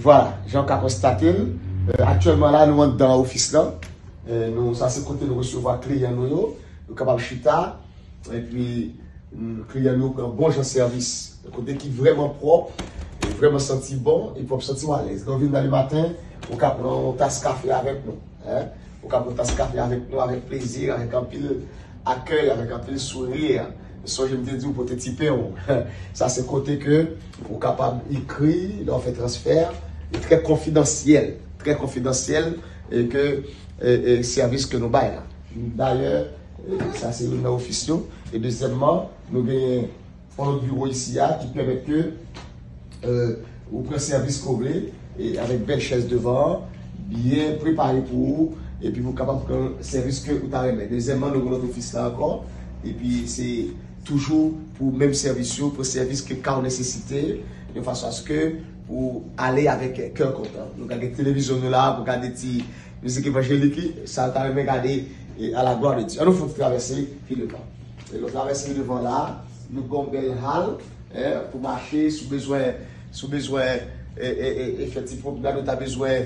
Voilà, j'en ai constaté. Actuellement là, nous sommes dans l'office là. Nous, ça c'est côté nous recevoir clients nous capables chita et puis clients nous un bon genre service, côté qui est vraiment propre, et vraiment senti bon et pour sentir à l'aise. Donc venir le matin, on peut prendre une tasse café avec nous, hein. On peut prendre une tasse café avec nous avec plaisir, avec un pile accueil, avec un pile sourire. So, je me dis, pour te typer, ça c'est côté que vous êtes capable d'écrire, leur faire transfert, et très confidentiel et que service que nous baillons. D'ailleurs, ça c'est une officiel. Et deuxièmement, nous avons un bureau ici qui permet que vous prenez service coblé et avec belle chaise devant, bien préparé pour vous, et puis vous êtes capable de prendre service que vous avez. Deuxièmement, nous avons notre office là encore, et puis c'est toujours pour le même service, pour le service que quand on nécessité, de façon à ce que pour aller avec cœur content. Nous avons des télévisions là, pour regarder des musiques évangéliques, ça t'a regarder à la gloire de Dieu. Alors, il faut traverser le devant. Et nous traverser le devant là, nous avons une belle halle pour marcher sous besoin, effectivement, nous avons besoin de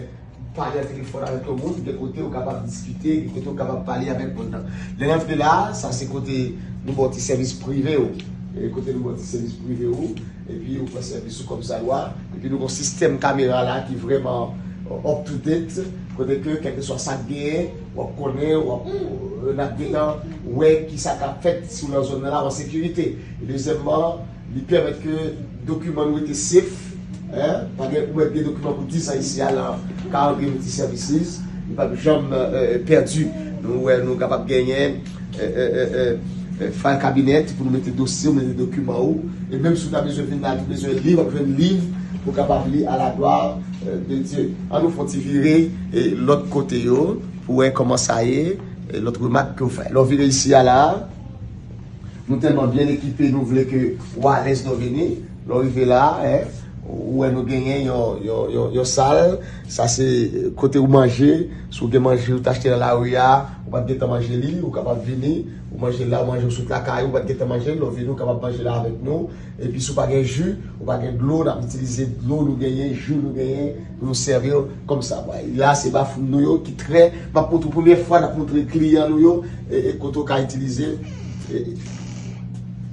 parler au téléphone avec le monde, de côté, on est capable de discuter, de côté, on est capable de parler avec le monde. Les gens de là, ça c'est côté nous avons un service privé. Et côté nous avons un service privé. Et puis, on fait un service comme ça. Et puis, nous avons un système caméra là qui est vraiment up to date. Côté que, quel que soit ça gain, on connaît, on a dedans, ouais, qui ça a fait sur la zone là en sécurité. Et deuxièmement, il permet que les documents nous étaient safe. Pas de des documents pour 10 ans ici à la Carl Multi Services. Il n'y a pas de jamais perdu. Nous sommes capables de gagner. Faire un cabinet pour nous mettre des dossiers, mettre des documents, et même si nous avons besoin de livres, pour capable lire à la gloire de Dieu. On nous faut virer l'autre côté pour voir comment ça y est, l'autre remarque que vous faites. L'on vient ici à là, nous tellement bien équipés, nous voulons que vous à l'aise nous venir, l'on arrive là, où nous gagnons une salle, ça c'est côté où manger, si vous manger, vous achetez dans la rue, vous pouvez manger là, vous pouvez venir, vous mangez là, vous mangez sous la caille, vous pouvez manger, vous venez, vous pouvez manger là avec nous, et puis si vous n'avez pas de jus, vous n'avez pas de l'eau, nous utilisons de l'eau, nous gagnons, jus, nous gagnons, pour nous servir comme ça. Là, c'est Bafou nous qui très, pour la première fois, nous montré les clients nous, et quand on a utilisé,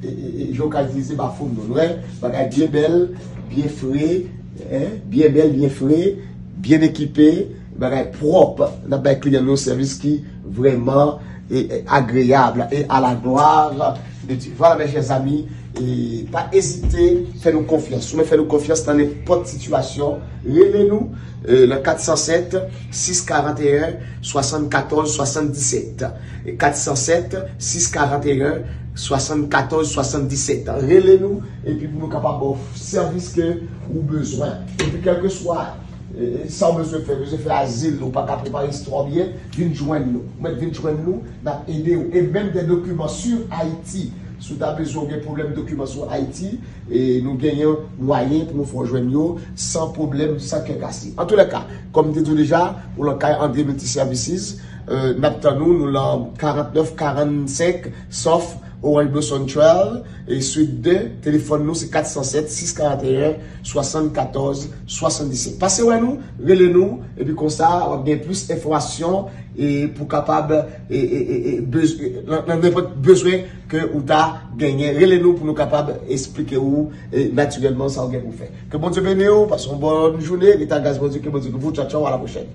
et je vais utiliser Bafou nous, bien belle, bien frais, bien belle, bien frais, bien équipé, propre, dans un client de service qui vraiment est agréable et à la gloire de Dieu. Voilà mes chers amis, et pas hésiter, faites-nous confiance. Vous faites-nous confiance dans n'importe situation. Relez-nous le 407 641 74 77. 407 641 74 77. Relez-nous et puis pour nous capables de service que vous besoin. Et puis quel que soit sans besoin de faire asile, ou pas qu'à préparer l'histoire bien, venez joindre nous. Venez joindre nous, aider et même des documents sur Haïti. Si vous avez besoin de problème de documents sur Haïti, et nous gagnons moyen pour nous faire rejoindre sans problème, sans qu'un casse. En tous les cas, comme je dis déjà, pour le cas André Multi Services, nous l'avons 49 45 sauf Orange Blossom Trail et suite 2, téléphone nous c'est 407 641 74 77. Passez ouais nous, relez-nous et puis comme ça on a bien plus d'informations et pour capable besoin que ou ta gagner. Relez-nous pour nous capable expliquer où naturellement ça on gagne pour faire. Que bon Dieu bénisse, passons une bonne journée, l'état gaz bon Dieu que bon Dieu que vous ciao ciao à la prochaine.